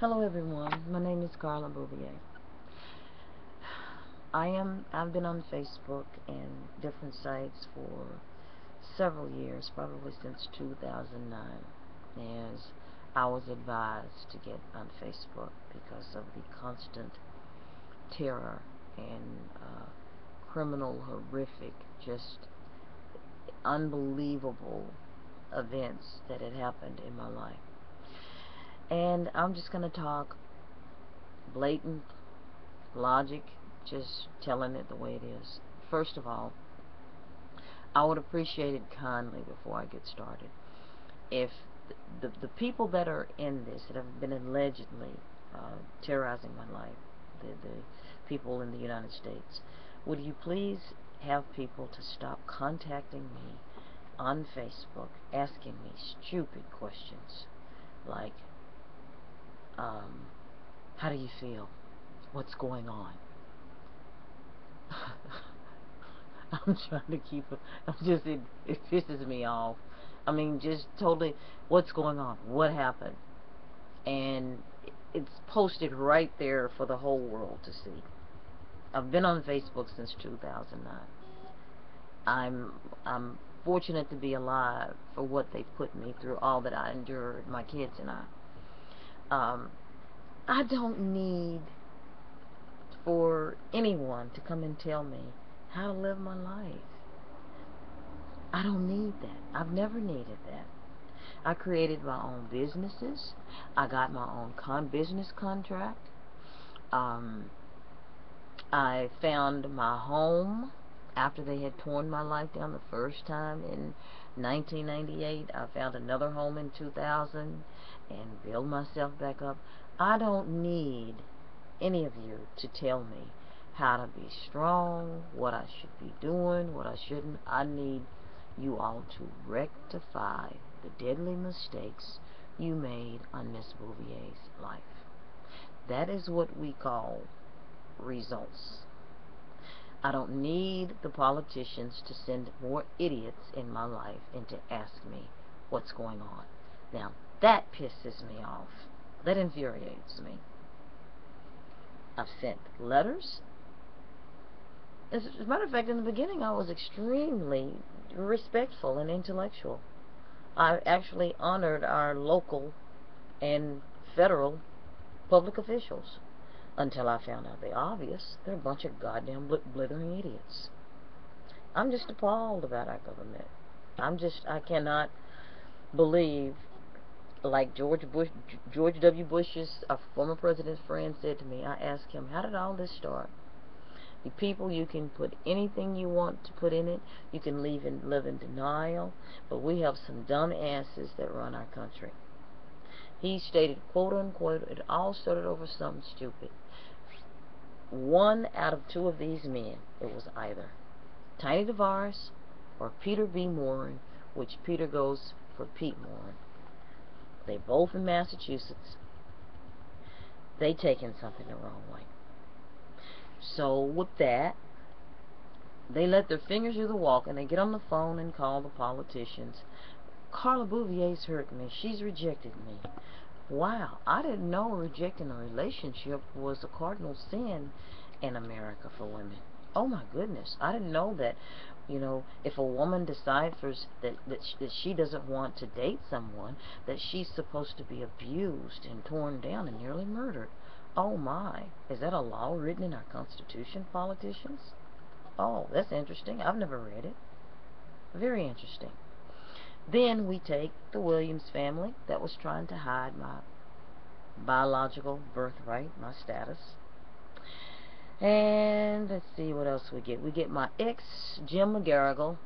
Hello everyone, my name is Carla Bouvier. I've been on Facebook and different sites for several years, probably since 2009, as I was advised to get on Facebook because of the constant terror and criminal, horrific, just unbelievable events that had happened in my life. And I'm just going to talk blatant logic, just telling it the way it is. First of all, I would appreciate it kindly before I get started if the people that are in this, that have been allegedly terrorizing my life, the people in the United States, would you please have people to stop contacting me on Facebook asking me stupid questions like, how do you feel? What's going on? I'm trying to keep it. It pisses me off. I mean, just totally, what's going on? What happened? And it's posted right there for the whole world to see. I've been on Facebook since 2009. I'm fortunate to be alive for what they put me through, all that I endured, my kids and I. I don't need for anyone to come and tell me how to live my life. I don't need that. I've never needed that. I created my own businesses. I got my own business contract. Um, I found my home after they had torn my life down the first time in 1998. I found another home in 2000 and built myself back up. I don't need any of you to tell me how to be strong, what I should be doing, what I shouldn't. I need you all to rectify the deadly mistakes you made on Miss Bouvier's life. That is what we call results. I don't need the politicians to send more idiots in my life and to ask me what's going on. Now, that pisses me off. That infuriates me. I've sent letters. As a matter of fact, in the beginning, I was extremely respectful and intellectual. I actually honored our local and federal public officials until I found out the obvious. They're a bunch of goddamn blithering idiots. I'm just appalled about our government. I cannot believe, like George W. Bush's former president's friend said to me, I asked him, how did all this start? The people, you can put anything you want to put in it. You can live in denial. But we have some dumb asses that run our country. He stated, quote unquote, it all started over something stupid. One out of two of these men, it was either Tiny DeVaris or Peter B. Morin, which Peter goes for Pete Morin. They both in Massachusetts. They taken something the wrong way. So with that, they let their fingers do the walk, and they get on the phone and call the politicians. Carla Bouvier's hurt me. She's rejected me. Wow, I didn't know rejecting a relationship was a cardinal sin in America for women. Oh my goodness, I didn't know that. If a woman decides that she doesn't want to date someone, that she's supposed to be abused and torn down and nearly murdered. Oh my, is that a law written in our Constitution, politicians? Oh, that's interesting. I've never read it. Very interesting. Then we take the Williams family that was trying to hide my biological birthright, my status. And let's see what else we get. We get my ex, Jim McGarrigle,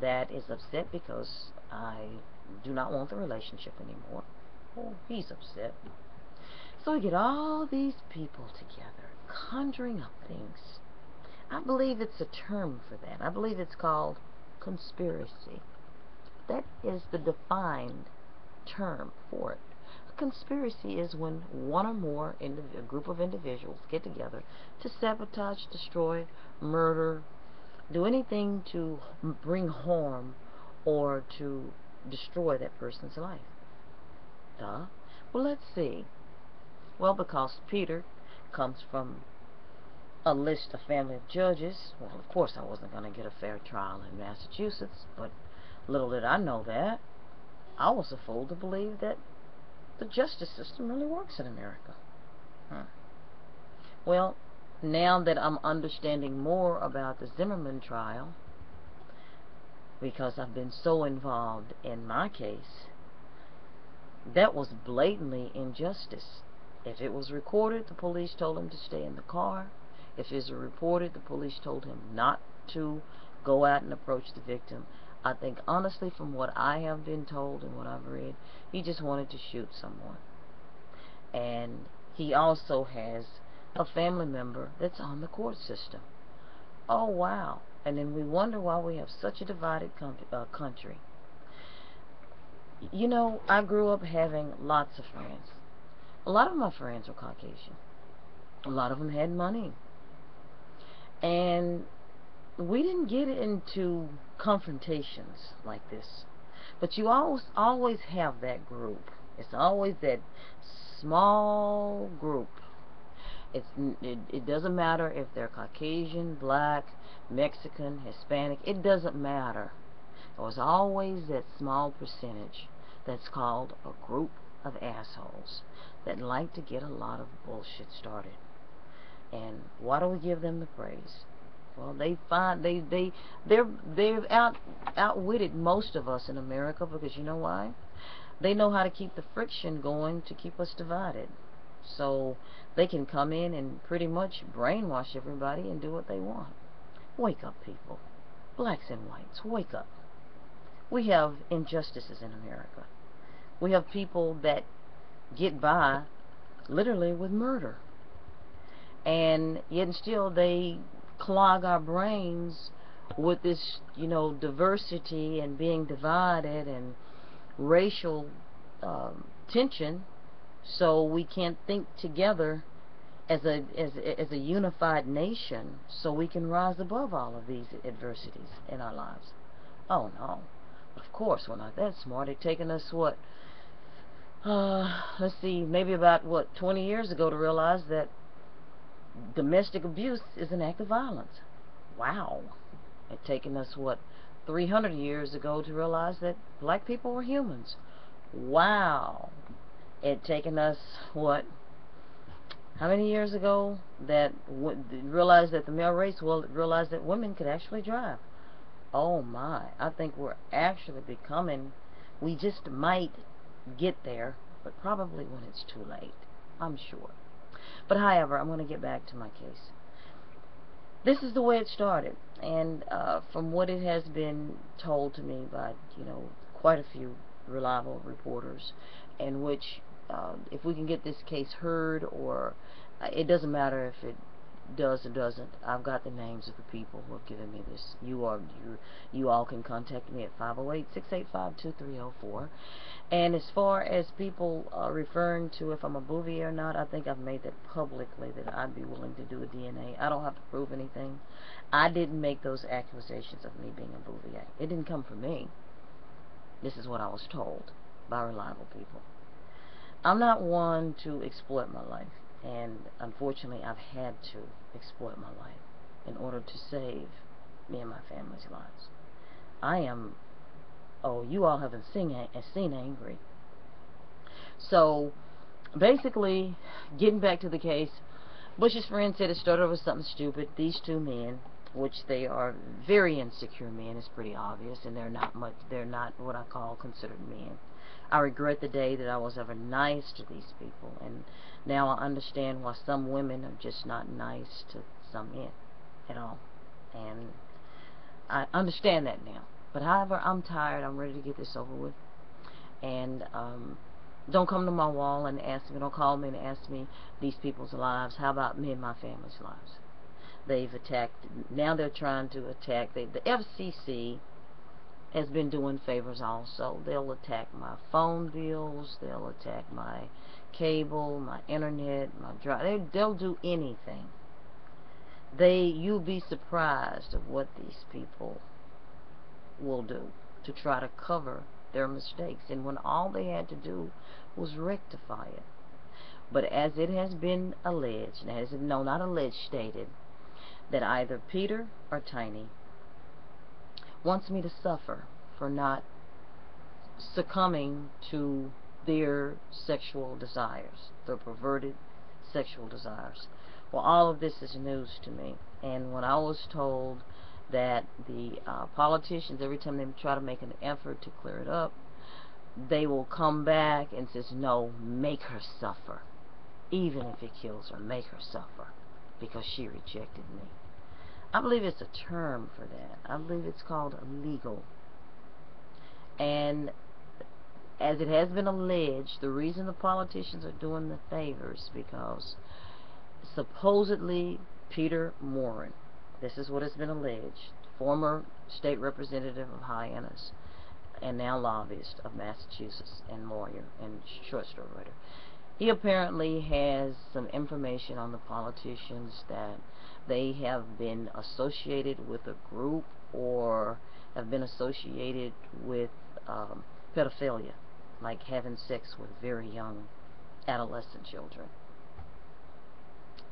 that is upset because I do not want the relationship anymore. Oh, he's upset. So we get all these people together, conjuring up things. I believe it's a term for that. I believe it's called conspiracy. That is the defined term for it. A conspiracy is when one or more a group of individuals get together to sabotage, destroy, murder, do anything to bring harm or to destroy that person's life. Duh. Well, let's see. Well, because Peter comes from a list, a family of judges. Well, of course I wasn't going to get a fair trial in Massachusetts, but little did I know that. I was a fool to believe that the justice system really works in America. Well, now that I'm understanding more about the Zimmerman trial, because I've been so involved in my case, that was blatantly injustice. If it was recorded, the police told him to stay in the car. If it was reported, the police told him not to go out and approach the victim. I think honestly, from what I have been told and what I've read, he just wanted to shoot someone. And he also has a family member that's on the court system. Oh, wow. And then we wonder why we have such a divided country. You know, I grew up having lots of friends. A lot of my friends were Caucasian. A lot of them had money. And we didn't get into confrontations like this. But you always have that group. It's always that small group. It doesn't matter if they're Caucasian, black, Mexican, Hispanic. It doesn't matter. There's always that small percentage that's called a group of assholes that like to get a lot of bullshit started. And why do we give them the praise? Well, they've outwitted most of us in America, because you know why? They know how to keep the friction going to keep us divided. So they can come in and pretty much brainwash everybody and do what they want. Wake up, people. Blacks and whites, wake up. We have injustices in America. We have people that get by literally with murder. And yet and still they clog our brains with this, diversity and being divided and racial tension, so we can't think together as a unified nation, so we can rise above all of these adversities in our lives. Oh no, of course we're not that smart. It's taken us what, let's see, maybe about 20 years ago to realize that domestic abuse is an act of violence. Wow. It's taken us 300 years ago to realize that black people were humans. Wow. It taken us how many years ago that realized that the male race realized that women could actually drive. Oh my, I think we're actually becoming, we just might get there, but probably when it's too late, I'm sure. But however, I'm going to get back to my case. This is the way it started, and from what it has been told to me by, quite a few reliable reporters, in which if we can get this case heard, or it doesn't matter if it does or doesn't, I've got the names of the people who have given me this. You all can contact me at 508-685-2304. And as far as people referring to if I'm a Bouvier or not, I think I've made that publicly, that I'd be willing to do a DNA. I don't have to prove anything. I didn't make those accusations of me being a Bouvier. It didn't come from me. This is what I was told by reliable people. I'm not one to exploit my life, and unfortunately I've had to exploit my life in order to save me and my family's lives. I am, oh, you all haven't seen angry. So basically, getting back to the case, Bush's friend said it started with something stupid. These two men, which they are very insecure men, it's pretty obvious, and they're not what I call considered men. I regret the day that I was ever nice to these people, and now I understand why some women are just not nice to some men at all. And I understand that now. But however, I'm tired. I'm ready to get this over with. And don't come to my wall and ask me, don't call me and ask me these people's lives. How about me and my family's lives? They've attacked, now they're trying to attack, the FCC has been doing favors also. They'll attack my phone bills, they'll attack my cable, my internet, my drive. They'll do anything. You'll be surprised of what these people will do to try to cover their mistakes, and when all they had to do was rectify it. But as it has been alleged, no, not alleged, stated, that either Peter or Tiny wants me to suffer for not succumbing to their sexual desires, their perverted sexual desires. Well, all of this is news to me. And when I was told that the politicians, every time they try to make an effort to clear it up, they will come back and says, no, make her suffer. Even if it kills her, make her suffer because she rejected me. I believe it's a term for that. I believe it's called illegal. And as it has been alleged, the reason the politicians are doing the favors because supposedly Peter Morin, this is what has been alleged, former state representative of Hyannis and now lobbyist of Massachusetts and lawyer and short story writer, he apparently has some information on the politicians that they have been associated with a group or have been associated with pedophilia, like having sex with very young adolescent children.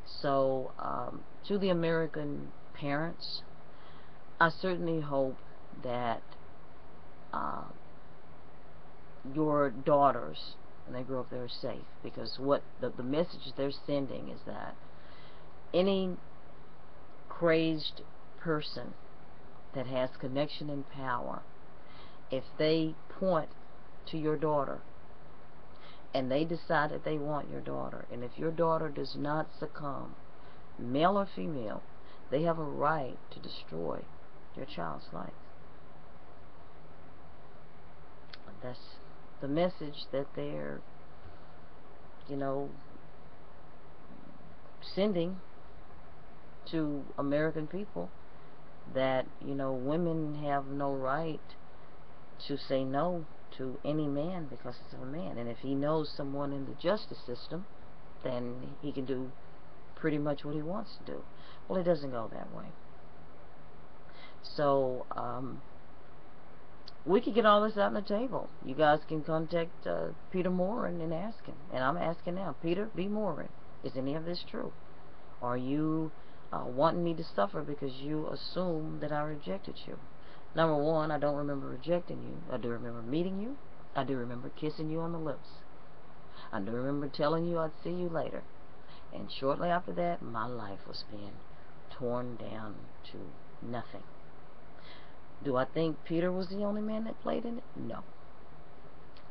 So, to the American parents, I certainly hope that your daughters, when they grow up, they're safe, because what the message they're sending is that any crazed person that has connection and power, if they point to your daughter and they decide that they want your daughter, and if your daughter does not succumb, male or female, they have a right to destroy your child's life. That's the message that they're, sending to American people, that, women have no right to say no to any man because it's a man. And if he knows someone in the justice system, then he can do pretty much what he wants to do. Well, it doesn't go that way. So, we could get all this out on the table. You guys can contact Peter Morin and ask him. And I'm asking now, Peter B. Morin, is any of this true? Are you wanting me to suffer because you assume that I rejected you? Number one, I don't remember rejecting you. I do remember meeting you. I do remember kissing you on the lips. I do remember telling you I'd see you later. And shortly after that, my life was being torn down to nothing. Do I think Peter was the only man that played in it? No.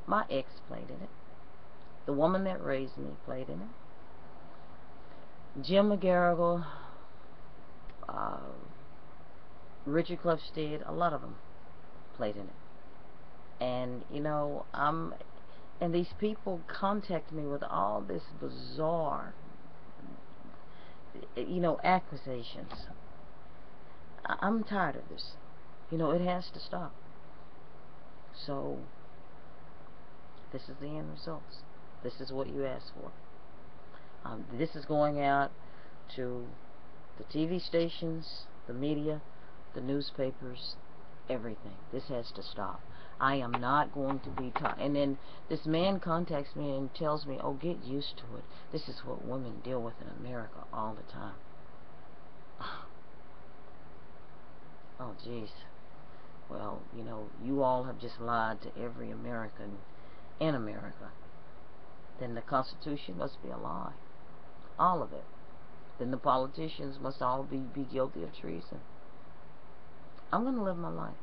My ex played in it. The woman that raised me played in it. Jim McGarrigle, Richard Cluffstead, a lot of them played in it. And, and these people contact me with all this bizarre, accusations. I'm tired of this. It has to stop. So, this is the end results. This is what you asked for. This is going out to the TV stations, the media, the newspapers, everything. This has to stop. I am not going to be and then this man contacts me and tells me, oh, get used to it. This is what women deal with in America all the time. Oh, jeez. Well, you all have just lied to every American in America. Then the Constitution must be a lie. All of it. Then the politicians must all be guilty of treason. I'm going to live my life.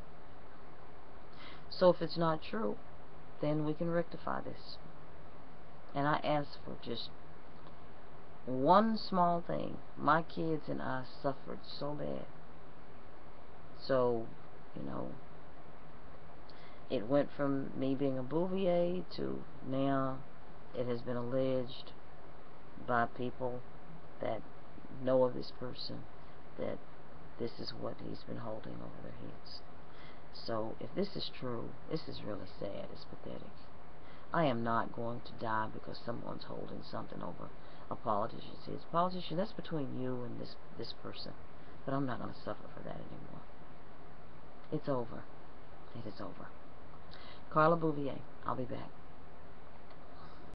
So if it's not true, then we can rectify this. And I ask for just one small thing. My kids and I suffered so bad. So, it went from me being a bouvier to now it has been alleged by people that know of this person that this is what he's been holding over their heads. So if this is true, this is really sad. It's pathetic. I am not going to die because someone's holding something over a politician's head. Politician, that's between you and this person. But I'm not going to suffer for that anymore. It's over. It is over. Carla Bouvier. I'll be back.